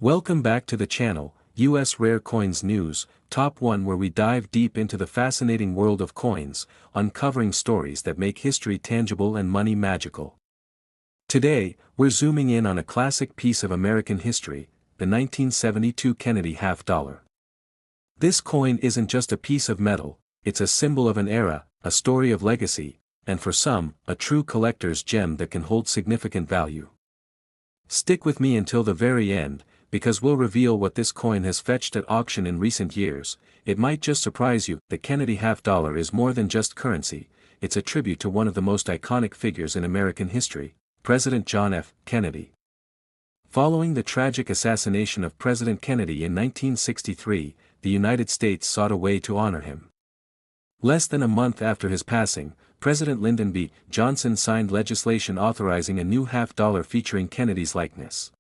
Welcome back to the channel, US Rare Coins News, Top 1, where we dive deep into the fascinating world of coins, uncovering stories that make history tangible and money magical. Today, we're zooming in on a classic piece of American history, the 1972 Kennedy half-dollar. This coin isn't just a piece of metal, it's a symbol of an era, a story of legacy, and for some, a true collector's gem that can hold significant value. Stick with me until the very end, because we'll reveal what this coin has fetched at auction in recent years. It might just surprise you. The Kennedy half-dollar is more than just currency, it's a tribute to one of the most iconic figures in American history, President John F. Kennedy. Following the tragic assassination of President Kennedy in 1963, the United States sought a way to honor him. Less than a month after his passing, President Lyndon B. Johnson signed legislation authorizing a new half-dollar featuring Kennedy's likeness.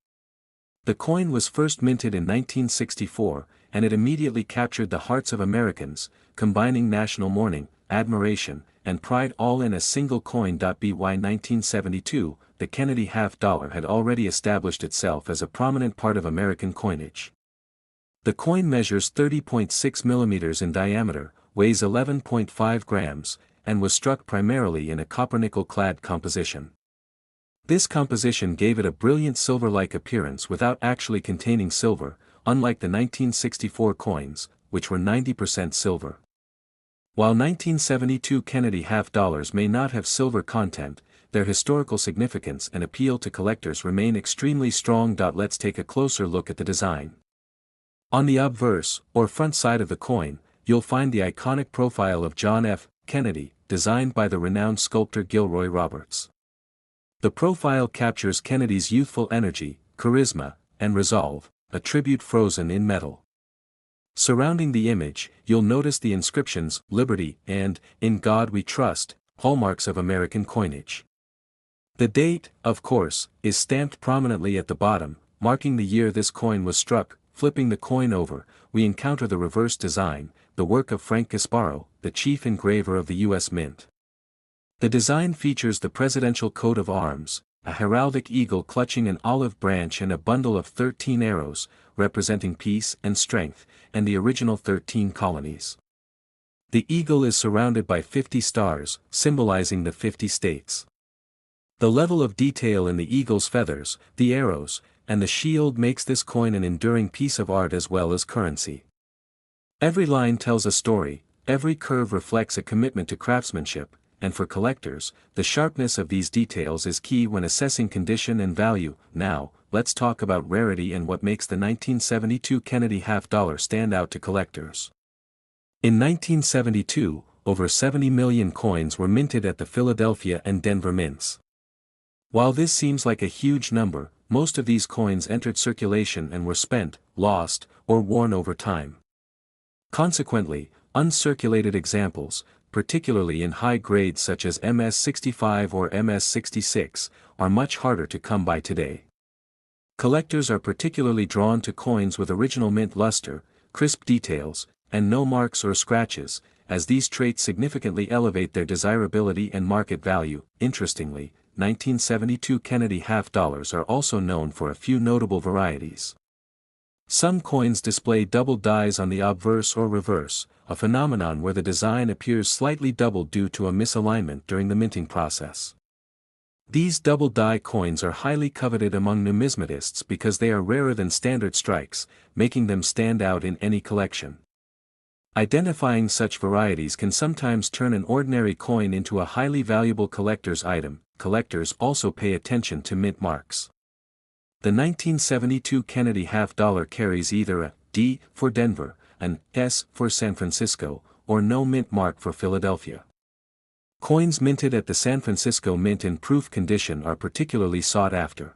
The coin was first minted in 1964, and it immediately captured the hearts of Americans, combining national mourning, admiration, and pride all in a single coin. By 1972, the Kennedy half-dollar had already established itself as a prominent part of American coinage. The coin measures 30.6 millimeters in diameter, weighs 11.5 grams, and was struck primarily in a copper-nickel-clad composition. This composition gave it a brilliant silver-like appearance without actually containing silver, unlike the 1964 coins, which were 90% silver. While 1972 Kennedy half-dollars may not have silver content, their historical significance and appeal to collectors remain extremely strong. Let's take a closer look at the design. On the obverse, or front side of the coin, you'll find the iconic profile of John F. Kennedy, designed by the renowned sculptor Gilroy Roberts. The profile captures Kennedy's youthful energy, charisma, and resolve, a tribute frozen in metal. Surrounding the image, you'll notice the inscriptions, Liberty and In God We Trust, hallmarks of American coinage. The date, of course, is stamped prominently at the bottom, marking the year this coin was struck. Flipping the coin over, we encounter the reverse design, the work of Frank Gasparo, the chief engraver of the U.S. Mint. The design features the presidential coat of arms, a heraldic eagle clutching an olive branch and a bundle of 13 arrows, representing peace and strength, and the original 13 colonies. The eagle is surrounded by 50 stars, symbolizing the 50 states. The level of detail in the eagle's feathers, the arrows, and the shield makes this coin an enduring piece of art as well as currency. Every line tells a story, every curve reflects a commitment to craftsmanship, and for collectors, the sharpness of these details is key when assessing condition and value. Now, let's talk about rarity and what makes the 1972 Kennedy half-dollar stand out to collectors. In 1972, over 70 million coins were minted at the Philadelphia and Denver mints. While this seems like a huge number, most of these coins entered circulation and were spent, lost, or worn over time. Consequently, uncirculated examples, particularly in high grades such as MS-65 or MS-66, are much harder to come by today. Collectors are particularly drawn to coins with original mint luster, crisp details, and no marks or scratches, as these traits significantly elevate their desirability and market value. Interestingly, 1972 Kennedy half-dollars are also known for a few notable varieties. Some coins display double dies on the obverse or reverse, a phenomenon where the design appears slightly doubled due to a misalignment during the minting process. These double die coins are highly coveted among numismatists because they are rarer than standard strikes, making them stand out in any collection. Identifying such varieties can sometimes turn an ordinary coin into a highly valuable collector's item. Collectors also pay attention to mint marks. The 1972 Kennedy half-dollar carries either a D for Denver, an S for San Francisco, or no mint mark for Philadelphia. Coins minted at the San Francisco Mint in proof condition are particularly sought after.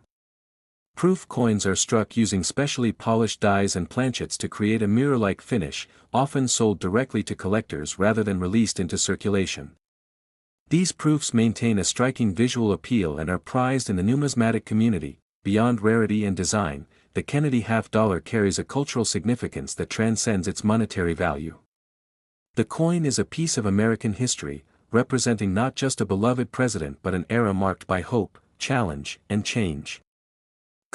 Proof coins are struck using specially polished dies and planchets to create a mirror-like finish, often sold directly to collectors rather than released into circulation. These proofs maintain a striking visual appeal and are prized in the numismatic community. Beyond rarity and design, the Kennedy half-dollar carries a cultural significance that transcends its monetary value. The coin is a piece of American history, representing not just a beloved president but an era marked by hope, challenge, and change.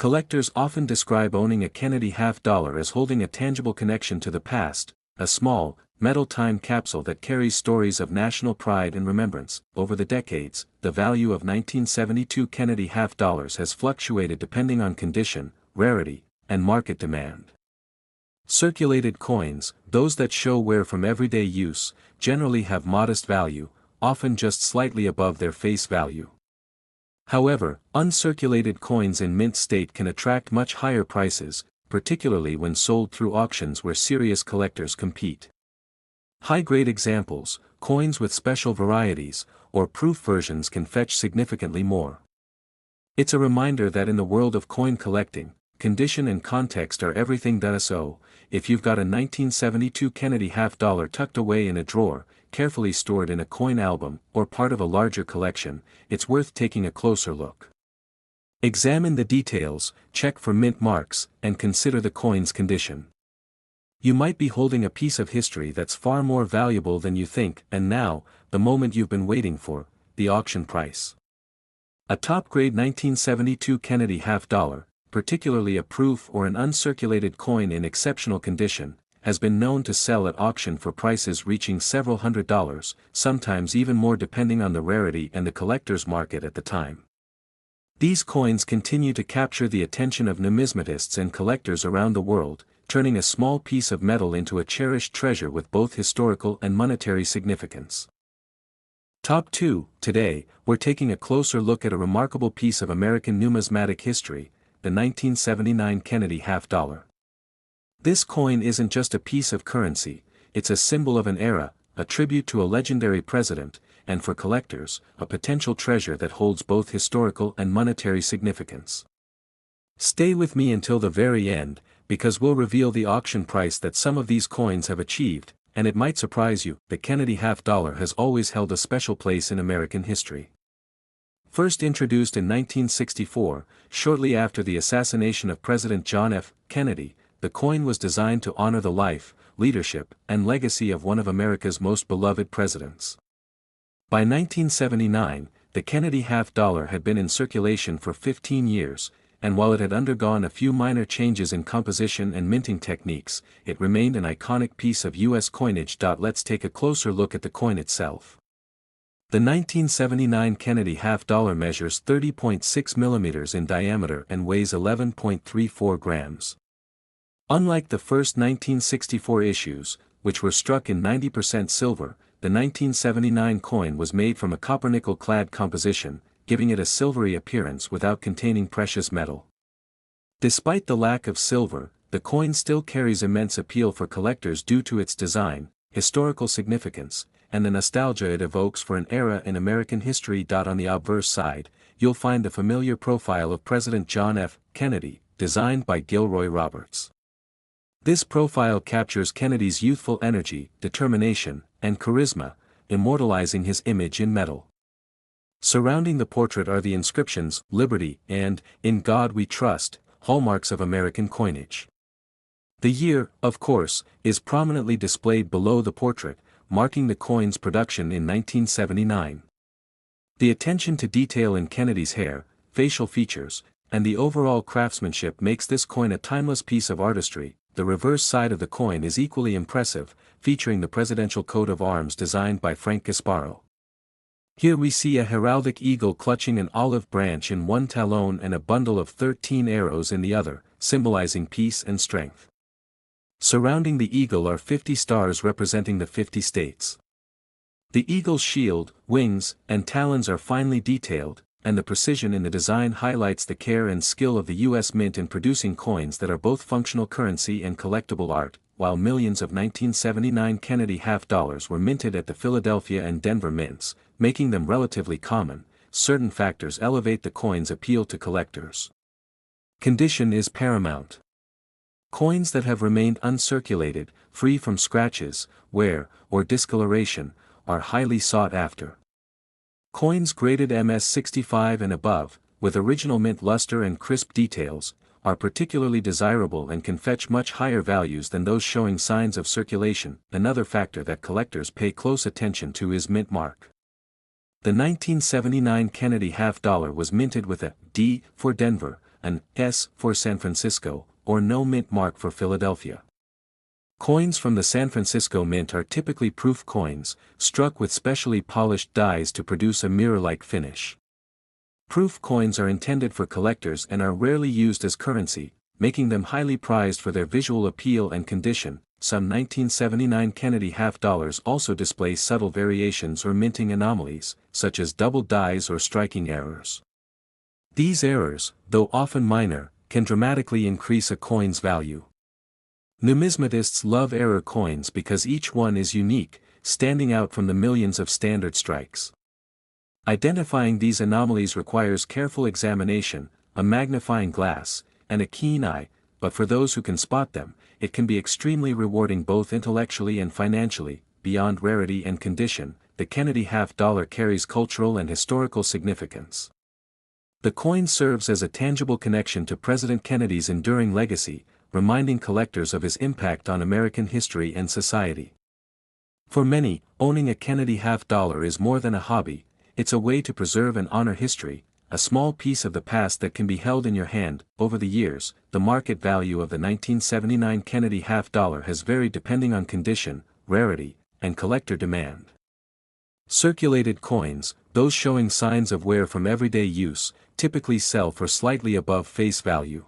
Collectors often describe owning a Kennedy half-dollar as holding a tangible connection to the past, a small, metal time capsule that carries stories of national pride and remembrance. Over the decades, the value of 1972 Kennedy half-dollars has fluctuated depending on condition, rarity, and market demand. Circulated coins, those that show wear from everyday use, generally have modest value, often just slightly above their face value. However, uncirculated coins in mint state can attract much higher prices, particularly when sold through auctions where serious collectors compete. High-grade examples, coins with special varieties, or proof versions can fetch significantly more. It's a reminder that in the world of coin collecting, condition and context are everything. So, if you've got a 1972 Kennedy half-dollar tucked away in a drawer, carefully stored in a coin album, or part of a larger collection, it's worth taking a closer look. Examine the details, check for mint marks, and consider the coin's condition. You might be holding a piece of history that's far more valuable than you think. And now, the moment you've been waiting for, the auction price. A top-grade 1972 Kennedy half-dollar, particularly a proof or an uncirculated coin in exceptional condition, has been known to sell at auction for prices reaching several $100s, sometimes even more depending on the rarity and the collector's market at the time. These coins continue to capture the attention of numismatists and collectors around the world, turning a small piece of metal into a cherished treasure with both historical and monetary significance. Top 2. Today, we're taking a closer look at a remarkable piece of American numismatic history, the 1979 Kennedy half-dollar. This coin isn't just a piece of currency, it's a symbol of an era, a tribute to a legendary president, and for collectors, a potential treasure that holds both historical and monetary significance. Stay with me until the very end, because we'll reveal the auction price that some of these coins have achieved, and it might surprise you. The Kennedy half-dollar has always held a special place in American history. First introduced in 1964, shortly after the assassination of President John F. Kennedy, the coin was designed to honor the life, leadership, and legacy of one of America's most beloved presidents. By 1979, the Kennedy half-dollar had been in circulation for 15 years, and while it had undergone a few minor changes in composition and minting techniques, it remained an iconic piece of U.S. coinage. Let's take a closer look at the coin itself. The 1979 Kennedy half-dollar measures 30.6 millimeters in diameter and weighs 11.34 grams. Unlike the first 1964 issues, which were struck in 90% silver, the 1979 coin was made from a copper-nickel clad composition, giving it a silvery appearance without containing precious metal. Despite the lack of silver, the coin still carries immense appeal for collectors due to its design, historical significance, and the nostalgia it evokes for an era in American history. On the obverse side, you'll find the familiar profile of President John F. Kennedy, designed by Gilroy Roberts. This profile captures Kennedy's youthful energy, determination, and charisma, immortalizing his image in metal. Surrounding the portrait are the inscriptions, "Liberty" and "In God We Trust," hallmarks of American coinage. The year, of course, is prominently displayed below the portrait, marking the coin's production in 1979. The attention to detail in Kennedy's hair, facial features, and the overall craftsmanship makes this coin a timeless piece of artistry. The reverse side of the coin is equally impressive, featuring the presidential coat of arms designed by Frank Gasparo. Here we see a heraldic eagle clutching an olive branch in one talon and a bundle of 13 arrows in the other, symbolizing peace and strength. Surrounding the eagle are 50 stars representing the 50 states. The eagle's shield, wings, and talons are finely detailed, and the precision in the design highlights the care and skill of the U.S. Mint in producing coins that are both functional currency and collectible art. While millions of 1979 Kennedy half-dollars were minted at the Philadelphia and Denver mints, making them relatively common, certain factors elevate the coin's appeal to collectors. Condition is paramount. Coins that have remained uncirculated, free from scratches, wear, or discoloration, are highly sought after. Coins graded MS65 and above, with original mint luster and crisp details, are particularly desirable and can fetch much higher values than those showing signs of circulation. Another factor that collectors pay close attention to is mint mark. The 1979 Kennedy half-dollar was minted with a D for Denver, an S for San Francisco, or no mint mark for Philadelphia. Coins from the San Francisco Mint are typically proof coins, struck with specially polished dies to produce a mirror-like finish. Proof coins are intended for collectors and are rarely used as currency, making them highly prized for their visual appeal and condition. Some 1979 Kennedy half-dollars also display subtle variations or minting anomalies, such as double dies or striking errors. These errors, though often minor, can dramatically increase a coin's value. Numismatists love error coins because each one is unique, standing out from the millions of standard strikes. Identifying these anomalies requires careful examination, a magnifying glass, and a keen eye, but for those who can spot them, it can be extremely rewarding both intellectually and financially. Beyond rarity and condition, the Kennedy half-dollar carries cultural and historical significance. The coin serves as a tangible connection to President Kennedy's enduring legacy, reminding collectors of his impact on American history and society. For many, owning a Kennedy half-dollar is more than a hobby. It's a way to preserve and honor history, a small piece of the past that can be held in your hand. Over the years, the market value of the 1979 Kennedy half-dollar has varied depending on condition, rarity, and collector demand. Circulated coins, those showing signs of wear from everyday use, typically sell for slightly above face value.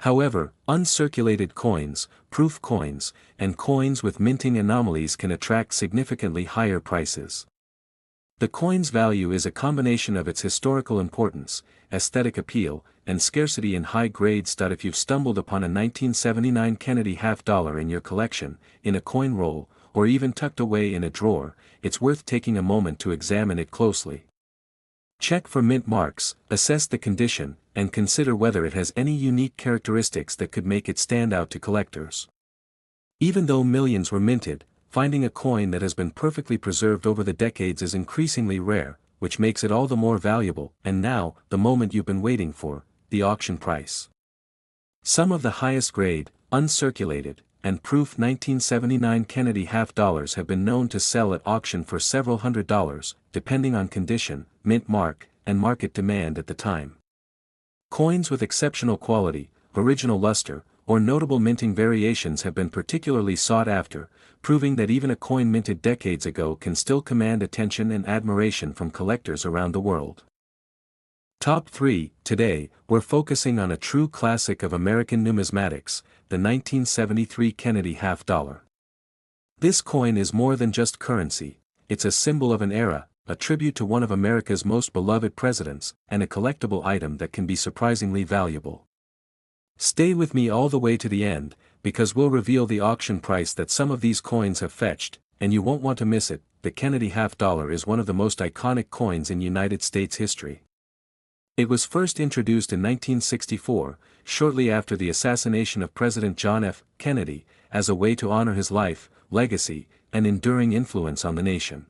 However, uncirculated coins, proof coins, and coins with minting anomalies can attract significantly higher prices. The coin's value is a combination of its historical importance, aesthetic appeal, and scarcity in high-grade stud. If you've stumbled upon a 1979 Kennedy half-dollar in your collection, in a coin roll, or even tucked away in a drawer, it's worth taking a moment to examine it closely. Check for mint marks, assess the condition, and consider whether it has any unique characteristics that could make it stand out to collectors. Even though millions were minted, finding a coin that has been perfectly preserved over the decades is increasingly rare, which makes it all the more valuable. And now, the moment you've been waiting for, the auction price. Some of the highest grade, uncirculated, and proof 1979 Kennedy half-dollars have been known to sell at auction for several $100s, depending on condition, mint mark, and market demand at the time. Coins with exceptional quality, original luster, or notable minting variations have been particularly sought after, proving that even a coin minted decades ago can still command attention and admiration from collectors around the world. Top 3. Today, we're focusing on a true classic of American numismatics, the 1973 Kennedy half-dollar. This coin is more than just currency, it's a symbol of an era, a tribute to one of America's most beloved presidents, and a collectible item that can be surprisingly valuable. Stay with me all the way to the end, because we'll reveal the auction price that some of these coins have fetched, and you won't want to miss it. The Kennedy half-dollar is one of the most iconic coins in United States history. It was first introduced in 1964, shortly after the assassination of President John F. Kennedy, as a way to honor his life, legacy, and enduring influence on the nation.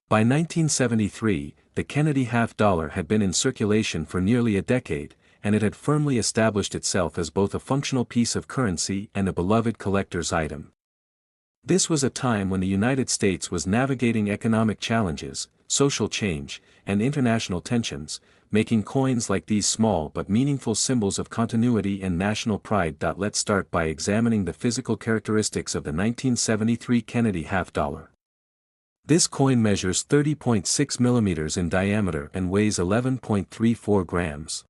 By 1973, the Kennedy half-dollar had been in circulation for nearly a decade, and it had firmly established itself as both a functional piece of currency and a beloved collector's item. This was a time when the United States was navigating economic challenges, social change, and international tensions, making coins like these small but meaningful symbols of continuity and national pride. Let's start by examining the physical characteristics of the 1973 Kennedy half-dollar. This coin measures 30.6 millimeters in diameter and weighs 11.34 grams.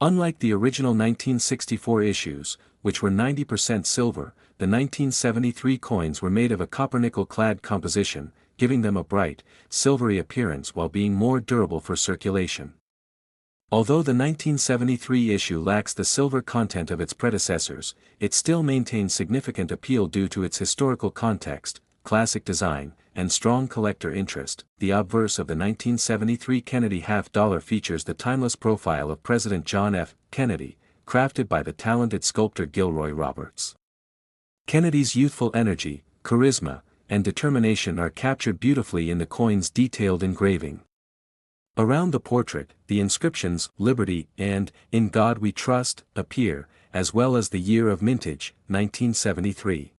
Unlike the original 1964 issues, which were 90% silver, the 1973 coins were made of a copper-nickel-clad composition, giving them a bright, silvery appearance while being more durable for circulation. Although the 1973 issue lacks the silver content of its predecessors, it still maintains significant appeal due to its historical context, classic design, and strong collector interest. The obverse of the 1973 Kennedy half-dollar features the timeless profile of President John F. Kennedy, crafted by the talented sculptor Gilroy Roberts. Kennedy's youthful energy, charisma, and determination are captured beautifully in the coin's detailed engraving. Around the portrait, the inscriptions "Liberty" and "In God We Trust" appear, as well as the year of mintage, 1973.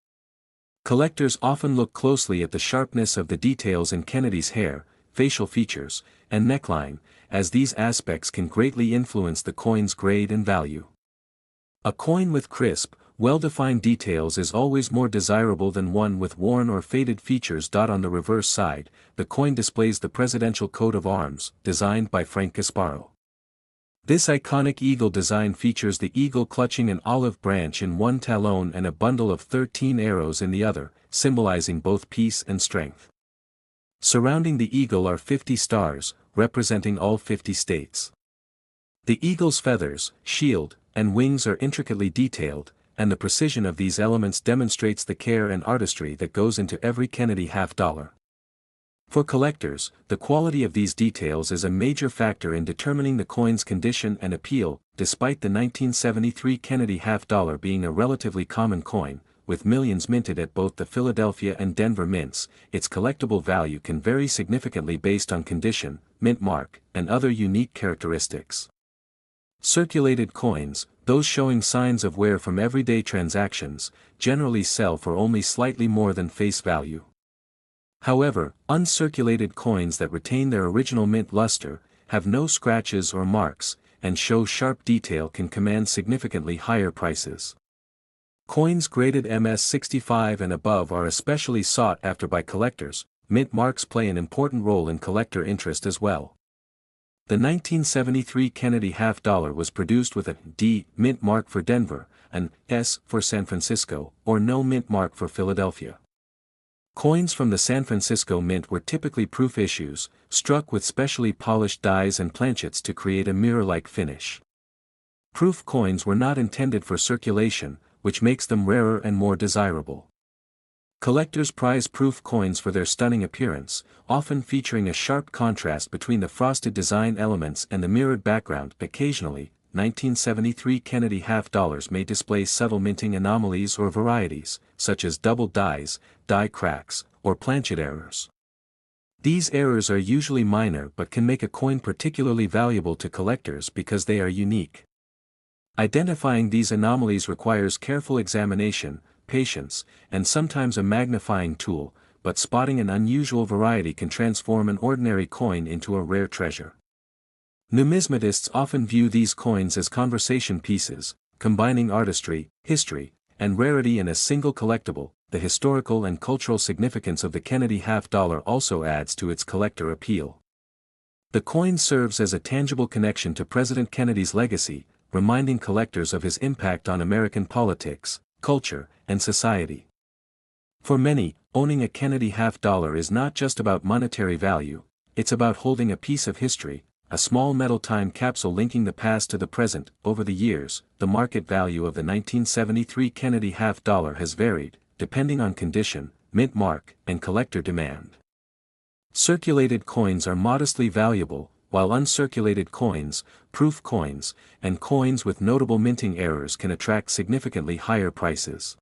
Collectors often look closely at the sharpness of the details in Kennedy's hair, facial features, and neckline, as these aspects can greatly influence the coin's grade and value. A coin with crisp, well-defined details is always more desirable than one with worn or faded features. On the reverse side, the coin displays the presidential coat of arms, designed by Frank Gasparro. This iconic eagle design features the eagle clutching an olive branch in one talon and a bundle of 13 arrows in the other, symbolizing both peace and strength. Surrounding the eagle are 50 stars, representing all 50 states. The eagle's feathers, shield, and wings are intricately detailed, and the precision of these elements demonstrates the care and artistry that goes into every Kennedy half-dollar. For collectors, the quality of these details is a major factor in determining the coin's condition and appeal. Despite the 1973 Kennedy half-dollar being a relatively common coin, with millions minted at both the Philadelphia and Denver mints, its collectible value can vary significantly based on condition, mint mark, and other unique characteristics. Circulated coins, those showing signs of wear from everyday transactions, generally sell for only slightly more than face value. However, uncirculated coins that retain their original mint luster, have no scratches or marks, and show sharp detail can command significantly higher prices. Coins graded MS-65 and above are especially sought after by collectors. Mint marks play an important role in collector interest as well. The 1973 Kennedy half-dollar was produced with a D mint mark for Denver, an S for San Francisco, or no mint mark for Philadelphia. Coins from the San Francisco Mint were typically proof issues, struck with specially polished dies and planchets to create a mirror-like finish. Proof coins were not intended for circulation, which makes them rarer and more desirable. Collectors prize proof coins for their stunning appearance, often featuring a sharp contrast between the frosted design elements and the mirrored background. Occasionally, 1973 Kennedy half-dollars may display subtle minting anomalies or varieties, such as double dies, die cracks, or planchet errors. These errors are usually minor but can make a coin particularly valuable to collectors because they are unique. Identifying these anomalies requires careful examination, patience, and sometimes a magnifying tool, but spotting an unusual variety can transform an ordinary coin into a rare treasure. Numismatists often view these coins as conversation pieces, combining artistry, history, and rarity in a single collectible. The historical and cultural significance of the Kennedy half-dollar also adds to its collector appeal. The coin serves as a tangible connection to President Kennedy's legacy, reminding collectors of his impact on American politics, culture, and society. For many, owning a Kennedy half-dollar is not just about monetary value, it's about holding a piece of history, a small metal time capsule linking the past to the present. Over the years, the market value of the 1973 Kennedy half-dollar has varied, depending on condition, mint mark, and collector demand. Circulated coins are modestly valuable, while uncirculated coins, proof coins, and coins with notable minting errors can attract significantly higher prices.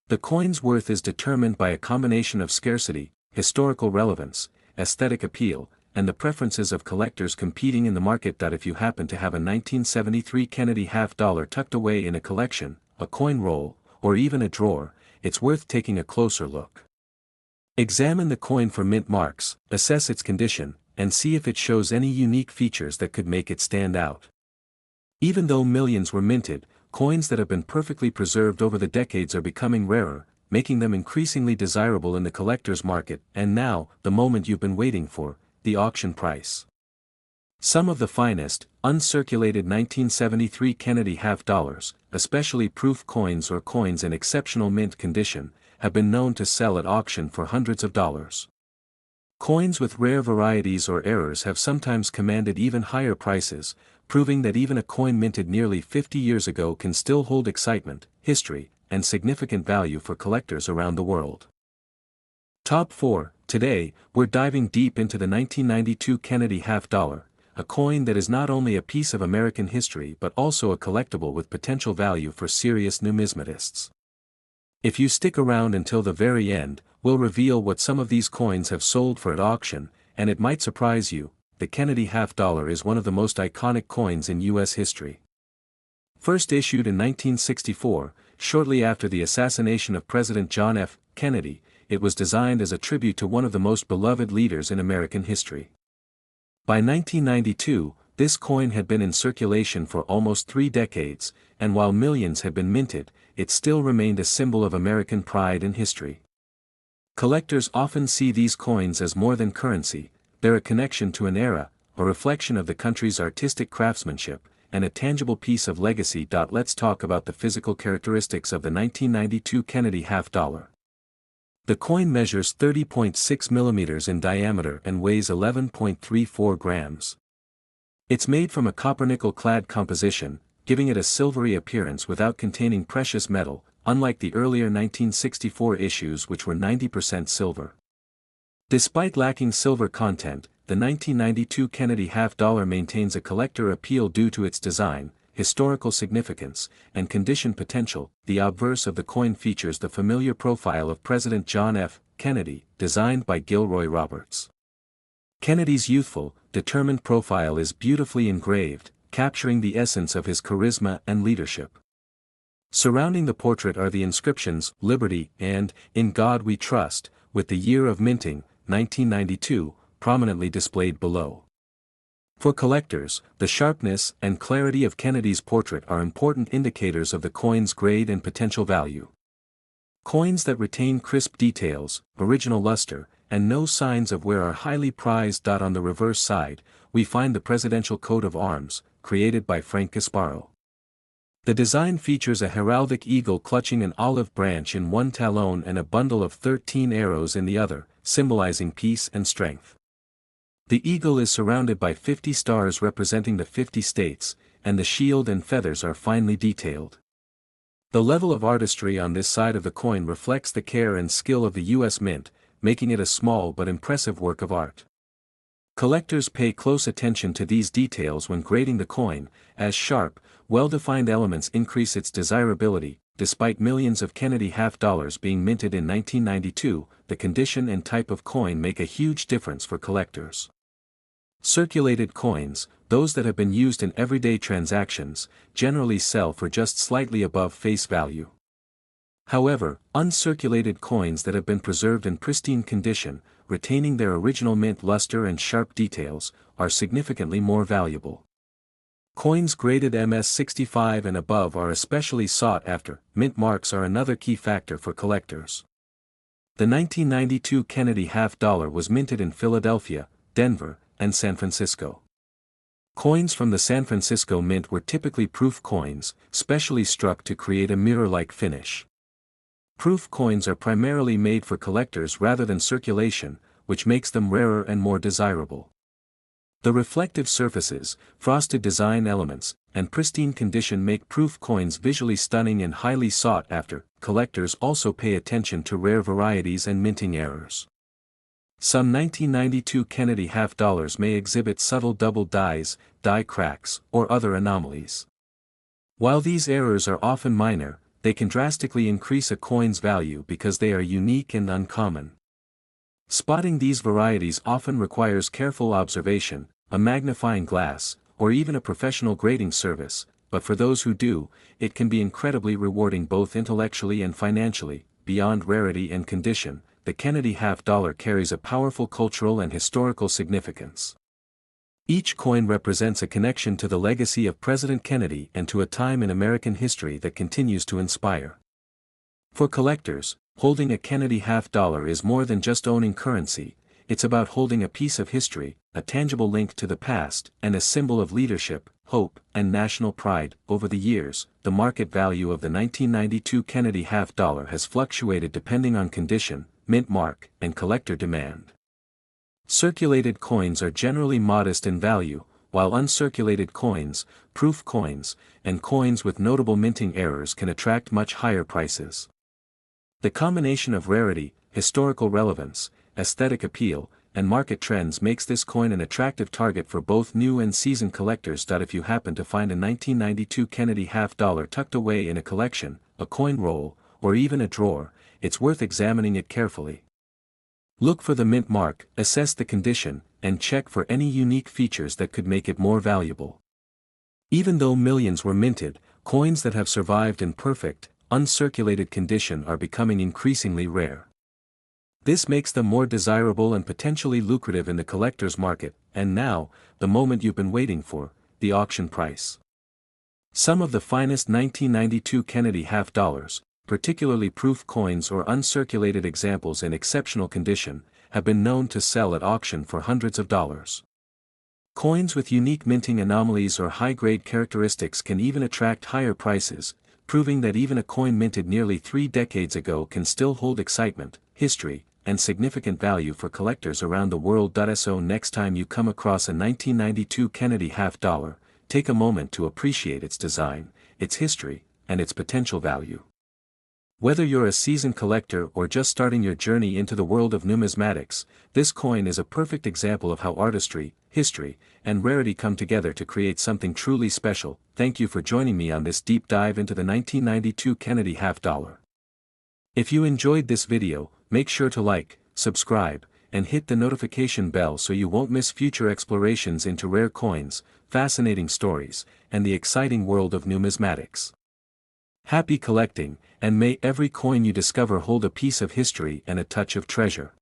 The coin's worth is determined by a combination of scarcity, historical relevance, aesthetic appeal, and the preferences of collectors competing in the market. If you happen to have a 1973 Kennedy half-dollar tucked away in a collection, a coin roll, or even a drawer, it's worth taking a closer look. Examine the coin for mint marks, assess its condition, and see if it shows any unique features that could make it stand out. Even though millions were minted, coins that have been perfectly preserved over the decades are becoming rarer, making them increasingly desirable in the collector's market. And now, the moment you've been waiting for, the auction price. Some of the finest, uncirculated 1973 Kennedy half-dollars, especially proof coins or coins in exceptional mint condition, have been known to sell at auction for hundreds of dollars. Coins with rare varieties or errors have sometimes commanded even higher prices, proving that even a coin minted nearly 50 years ago can still hold excitement, history, and significant value for collectors around the world. Top 4. Today, we're diving deep into the 1992 Kennedy half-dollar, a coin that is not only a piece of American history but also a collectible with potential value for serious numismatists. If you stick around until the very end, we'll reveal what some of these coins have sold for at auction, and it might surprise you. The Kennedy half-dollar is one of the most iconic coins in U.S. history. First issued in 1964, shortly after the assassination of President John F. Kennedy, it was designed as a tribute to one of the most beloved leaders in American history. By 1992, this coin had been in circulation for almost 3 decades, and while millions had been minted, it still remained a symbol of American pride and history. Collectors often see these coins as more than currency, they're a connection to an era, a reflection of the country's artistic craftsmanship, and a tangible piece of legacy. Let's talk about the physical characteristics of the 1992 Kennedy half-dollar. The coin measures 30.6 millimeters in diameter and weighs 11.34 grams. It's made from a copper-nickel-clad composition, giving it a silvery appearance without containing precious metal, unlike the earlier 1964 issues which were 90% silver. Despite lacking silver content, the 1992 Kennedy half-dollar maintains a collector appeal due to its design, historical significance, and condition potential. The obverse of the coin features the familiar profile of President John F. Kennedy, designed by Gilroy Roberts. Kennedy's youthful, determined profile is beautifully engraved, capturing the essence of his charisma and leadership. Surrounding the portrait are the inscriptions, "Liberty" and "In God We Trust," with the year of minting, 1992, prominently displayed below. For collectors, the sharpness and clarity of Kennedy's portrait are important indicators of the coin's grade and potential value. Coins that retain crisp details, original luster, and no signs of wear are highly prized. On the reverse side, we find the presidential coat of arms, created by Frank Gasparro. The design features a heraldic eagle clutching an olive branch in one talon and a bundle of 13 arrows in the other, symbolizing peace and strength. The eagle is surrounded by 50 stars representing the 50 states, and the shield and feathers are finely detailed. The level of artistry on this side of the coin reflects the care and skill of the U.S. Mint, making it a small but impressive work of art. Collectors pay close attention to these details when grading the coin, as sharp, well-defined elements increase its desirability. Despite millions of Kennedy half-dollars being minted in 1992, the condition and type of coin make a huge difference for collectors. Circulated coins, those that have been used in everyday transactions, generally sell for just slightly above face value. However, uncirculated coins that have been preserved in pristine condition, retaining their original mint luster and sharp details, are significantly more valuable. Coins graded MS-65 and above are especially sought after. Mint marks are another key factor for collectors. The 1992 Kennedy half-dollar was minted in Philadelphia, Denver, and San Francisco. Coins from the San Francisco Mint were typically proof coins, specially struck to create a mirror-like finish. Proof coins are primarily made for collectors rather than circulation, which makes them rarer and more desirable. The reflective surfaces, frosted design elements, and pristine condition make proof coins visually stunning and highly sought after. Collectors also pay attention to rare varieties and minting errors. Some 1992 Kennedy half-dollars may exhibit subtle double dies, die cracks, or other anomalies. While these errors are often minor, they can drastically increase a coin's value because they are unique and uncommon. Spotting these varieties often requires careful observation, a magnifying glass, or even a professional grading service, but for those who do, it can be incredibly rewarding both intellectually and financially. Beyond rarity and condition, the Kennedy half-dollar carries a powerful cultural and historical significance. Each coin represents a connection to the legacy of President Kennedy and to a time in American history that continues to inspire. For collectors, holding a Kennedy half-dollar is more than just owning currency, it's about holding a piece of history, a tangible link to the past, and a symbol of leadership, hope, and national pride. Over the years, the market value of the 1992 Kennedy half-dollar has fluctuated depending on condition, mint mark, and collector demand. Circulated coins are generally modest in value, while uncirculated coins, proof coins, and coins with notable minting errors can attract much higher prices. The combination of rarity, historical relevance, aesthetic appeal, and market trends makes this coin an attractive target for both new and seasoned collectors. If you happen to find a 1992 Kennedy half-dollar tucked away in a collection, a coin roll, or even a drawer, it's worth examining it carefully. Look for the mint mark, assess the condition, and check for any unique features that could make it more valuable. Even though millions were minted, coins that have survived in perfect, uncirculated condition are becoming increasingly rare. This makes them more desirable and potentially lucrative in the collector's market, and now, the moment you've been waiting for, the auction price. Some of the finest 1992 Kennedy half dollars, particularly proof coins or uncirculated examples in exceptional condition, have been known to sell at auction for hundreds of dollars. Coins with unique minting anomalies or high-grade characteristics can even attract higher prices, proving that even a coin minted nearly 3 decades ago can still hold excitement, history, and significant value for collectors around the world. So next time you come across a 1992 Kennedy half dollar, take a moment to appreciate its design, its history, and its potential value. Whether you're a seasoned collector or just starting your journey into the world of numismatics, this coin is a perfect example of how artistry, history, and rarity come together to create something truly special. Thank you for joining me on this deep dive into the 1992 Kennedy half dollar. If you enjoyed this video, make sure to like, subscribe, and hit the notification bell so you won't miss future explorations into rare coins, fascinating stories, and the exciting world of numismatics. Happy collecting, and may every coin you discover hold a piece of history and a touch of treasure.